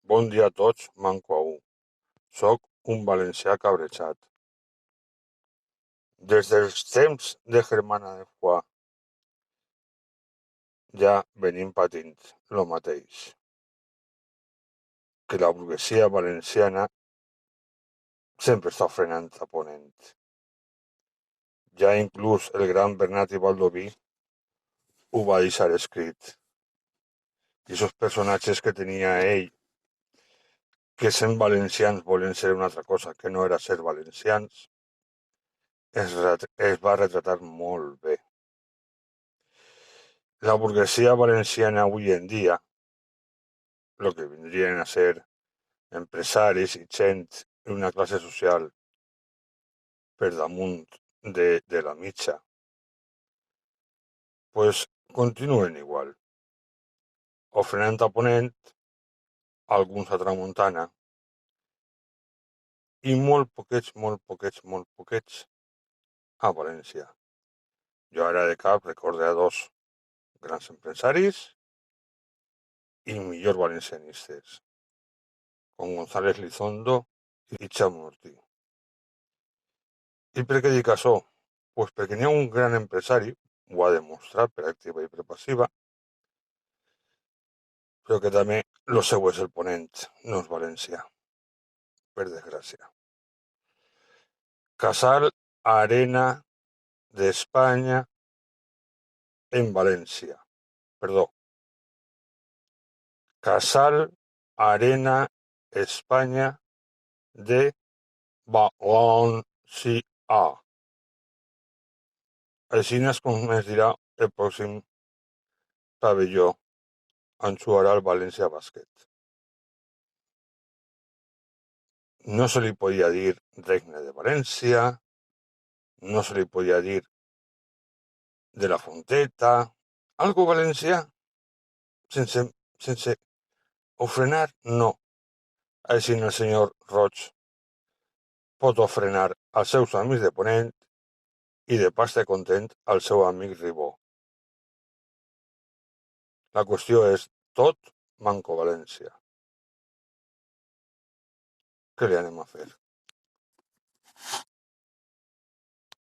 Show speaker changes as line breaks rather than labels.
Bon dia a tots, manco a u. Soc un valencià cabrejat. Des dels temps de Germana de Foix ja venim patint lo mateix, que la burguesia valenciana sempre està frenant a Ponent. Ja inclús el gran Bernat i Baldoví ho va deixar escrit. I esos personatges que tenia ell, que sent valencians volen ser una altra cosa que no era ser valencians, es va retratar molt bé. La burguesia valenciana avui en dia, lo que vindrien a ser empresaris i gent d'una classe social per damunt de la mitja, pues continuen igual, ofrenant a Ponent, alguns a Tramuntana, i molt poquets a València. Jo ara de cap recorde a dos grans empresaris i millors valencianistes, com González Lizondo i Xavier Ortí. I per què dic això? Pues perquè n'hi ha un gran empresari, ho ha demostrat per activa i per passiva, però que també lo seu és el Ponent, no és València, per desgràcia. Casal Arena d'Espanya en València. Perdó. Casal Arena Espanya de València. Així és com es dirà el pròxim pavelló on jugarà el València Bàsquet. No se li podia dir Regne de València, no se li podia dir de la Fonteta, algo valencià, sense ofrenar, no. Així el senyor Roig pot ofrenar als seus amics de Ponent i de pasta content al seu amic Ribó. La qüestió és tot manco València. Què li anem a fer?